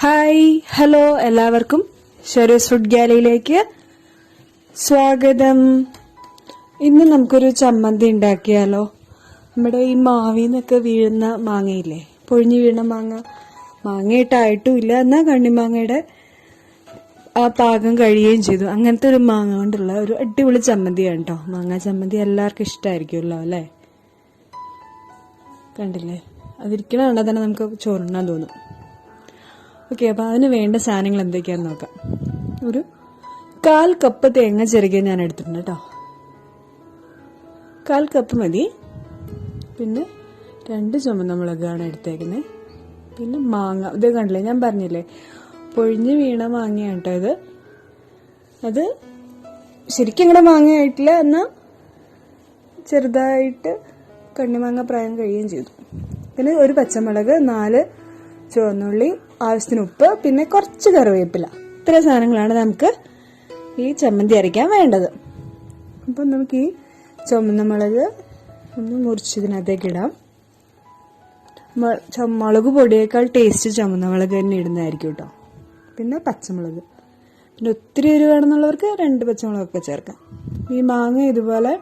Hi hello എല്ലാവർക്കും ഷെറൂസ് food ഗാലയിലേക്ക് സ്വാഗതം. ഇന്ന് നമുക്കൊരു ചമ്മന്തി ഉണ്ടാക്കിയാലോ. നമ്മുടെ ഈ മാവിന്നൊക്കെ വീഴുന്ന മാങ്ങയില്ലേ, പൊഴിഞ്ഞു വീഴുന്ന മാങ്ങയിട്ടായിട്ടും ഇല്ല, എന്നാൽ കണ്ണിമാങ്ങയുടെ ആ പാകം കഴിയുകയും ചെയ്തു. അങ്ങനത്തെ ഒരു മാങ്ങ കൊണ്ടുള്ള ഒരു അടിപൊളി ചമ്മന്തിയാണ് കേട്ടോ. മാങ്ങ ചമ്മന്തി എല്ലാവർക്കും ഇഷ്ടമായിരിക്കുമല്ലോ അല്ലേ. കണ്ടില്ലേ, അതിരിക്കണ കണ്ടാൽ തന്നെ നമുക്ക് ചോറുണ്ണാൻ തോന്നും. ഓക്കെ, അപ്പോൾ അതിന് വേണ്ട സാധനങ്ങൾ എന്തൊക്കെയാണെന്ന് നോക്കാം. ഒരു 1/4 കപ്പ് തേങ്ങ ചിരകിയ ഞാൻ എടുത്തിട്ടുണ്ട് കേട്ടോ. 1/4 കപ്പ് മതി. പിന്നെ 2 ചുമന്ന മുളകാണ് എടുത്തേക്കുന്നത്. പിന്നെ മാങ്ങ, ഇത് കണ്ടില്ലേ, ഞാൻ പറഞ്ഞില്ലേ പൊഴിഞ്ഞ് വീണ മാങ്ങയാണ് കേട്ടോ ഇത്. അത് ശരിക്കും ഇങ്ങനെ മാങ്ങയായിട്ടില്ല, എന്നാൽ ചെറുതായിട്ട് കണ്ണിമാങ്ങ പ്രായം കഴിയുകയും ചെയ്തു. പിന്നെ ഒരു പച്ചമുളക്, 4 ചുവന്നുള്ളി, ആവശ്യത്തിന് ഉപ്പ്, പിന്നെ കുറച്ച് കറിവേപ്പില. ഇത്ര സാധനങ്ങളാണ് നമുക്ക് ഈ ചമ്മന്തി അരയ്ക്കാൻ വേണ്ടത്. അപ്പം നമുക്ക് ഈ ചുവന്ന മുളക് ഒന്ന് മുറിച്ചതിനകത്തേക്ക് ഇടാം. മുളക് പൊടിയേക്കാൾ ടേസ്റ്റ് ചുവന്ന മുളക് തന്നെ ഇടുന്നതായിരിക്കും കേട്ടോ. പിന്നെ പച്ചമുളക്, പിന്നെ ഒത്തിരി എരിവ് വേണമെന്നുള്ളവർക്ക് 2 പച്ചമുളകൊക്കെ ചേർക്കാം. ഈ മാങ്ങ ഇതുപോലെ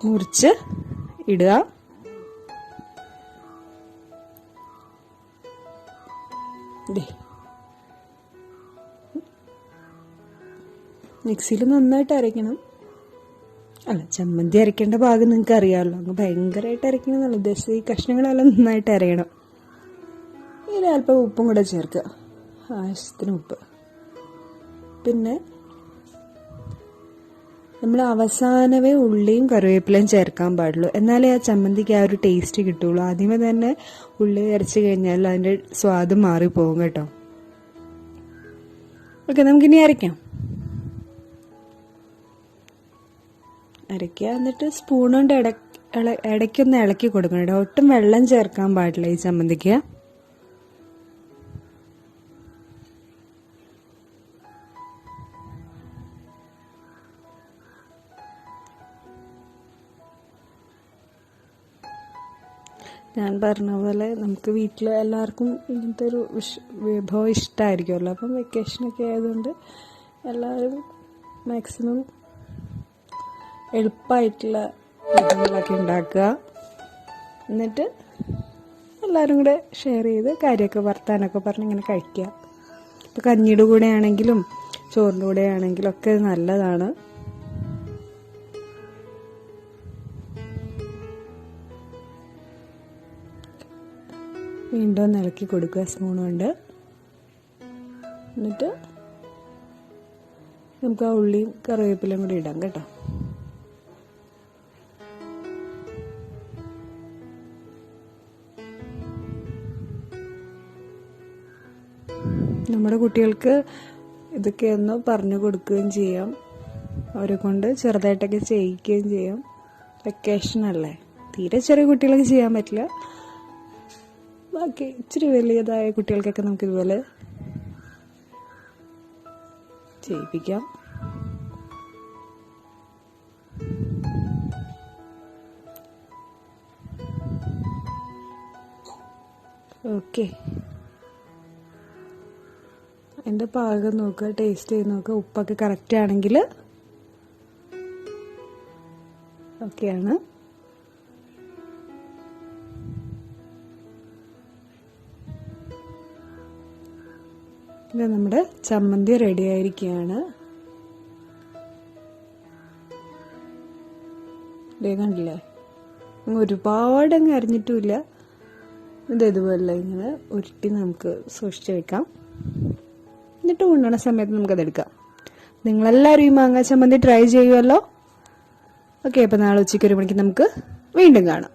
മുറിച്ച് ഇടുക. മിക്സിയിൽ നന്നായിട്ട് അരയ്ക്കണം. അല്ല, ചമ്മന്തി അരയ്ക്കേണ്ട ഭാഗം നിങ്ങൾക്ക് അറിയാമല്ലോ. അങ്ങ് ഭയങ്കരമായിട്ട് അരയ്ക്കണമെന്നല്ല ഉദ്ദേശിച്ചത്. ഈ കഷ്ണങ്ങളെല്ലാം നന്നായിട്ട് അരയണം. ഇതിൽ അല്പം ഉപ്പും കൂടെ ചേർക്കുക, ആവശ്യത്തിന് ഉപ്പ്. പിന്നെ നമ്മൾ അവസാനമേ ഉള്ളിയും കറിവേപ്പിലയും ചേർക്കാൻ പാടുള്ളൂ, എന്നാലേ ആ ചമ്മന്തിക്ക് ആ ഒരു ടേസ്റ്റ് കിട്ടുള്ളൂ. ആദ്യമേ തന്നെ ഉള്ളി അരച്ച് കഴിഞ്ഞാൽ അതിൻ്റെ സ്വാദ് മാറിപ്പോകും കേട്ടോ. ഓക്കെ, നമുക്കിനി അരയ്ക്കാം. അരയ്ക്കുക, എന്നിട്ട് സ്പൂൺ കൊണ്ട് ഇടയ്ക്കൊന്ന് ഇളക്കി കൊടുക്കണം കേട്ടോ. ഒട്ടും വെള്ളം ചേർക്കാൻ പാടില്ല ഈ ചമ്മന്തിക്ക്. ഞാൻ പറഞ്ഞ പോലെ നമുക്ക് വീട്ടിൽ എല്ലാവർക്കും ഇങ്ങനത്തെ ഒരു വിഭവം ഇഷ്ടമായിരിക്കുമല്ലോ. അപ്പം വെക്കേഷനൊക്കെ ആയതുകൊണ്ട് എല്ലാവരും മാക്സിമം എളുപ്പമായിട്ടുള്ള വിഭവങ്ങളൊക്കെ ഉണ്ടാക്കുക. എന്നിട്ട് എല്ലാവരും കൂടെ ഷെയർ ചെയ്ത് കാര്യമൊക്കെ വർത്താനൊക്കെ പറഞ്ഞ് ഇങ്ങനെ കഴിക്കുക. ഇപ്പോൾ കഞ്ഞിയുടെ കൂടെ ആണെങ്കിലും ചോറിൻ്റെ കൂടെ ആണെങ്കിലും ഒക്കെ നല്ലതാണ്. വീണ്ടും ഒന്ന് ഇളക്കി കൊടുക്കുക സ്പൂൺ കൊണ്ട്. എന്നിട്ട് നമുക്ക് ആ ഉള്ളിയും കറിവേപ്പിലയും കൂടി ഇടാം കേട്ടോ. നമ്മുടെ കുട്ടികൾക്ക് ഇതൊക്കെ ഒന്ന് പറഞ്ഞു കൊടുക്കുകയും ചെയ്യാം. അവരെ കൊണ്ട് ചെറുതായിട്ടൊക്കെ ചെയ്യിക്കുകയും ചെയ്യാം. വെക്കേഷനല്ലേ, തീരെ ചെറിയ കുട്ടികൾക്ക് ചെയ്യാൻ പറ്റില്ല. ബാക്കി ഇച്ചിരി വലിയതായ കുട്ടികൾക്കൊക്കെ നമുക്കിതുപോലെ ചെയ്യിപ്പിക്കാം. ഓക്കെ, എൻ്റെ പാകം നോക്കുക, ടേസ്റ്റ് ചെയ്ത് നോക്കുക. ഉപ്പൊക്കെ കറക്റ്റ് ആണെങ്കിൽ ഓക്കെയാണ്. ഇത് നമ്മുടെ ചമ്മന്തി റെഡി ആയിരിക്കുകയാണ്. കണ്ടില്ലേ, ഒരുപാട് അങ്ങ് അരിഞ്ഞിട്ടുമില്ല. ഇത് ഇതുപോലെ ഇങ്ങനെ ഉരുട്ടി നമുക്ക് സൂക്ഷിച്ച് വെക്കാം. എന്നിട്ട് ഉണ്ണണ സമയത്ത് നമുക്കതെടുക്കാം. നിങ്ങളെല്ലാവരും ഈ മാങ്ങ ചമ്മന്തി ട്രൈ ചെയ്യുമല്ലോ. ഓക്കെ, അപ്പോൾ നാളെ ഉച്ചയ്ക്ക് 1 മണിക്ക് നമുക്ക് വീണ്ടും കാണാം.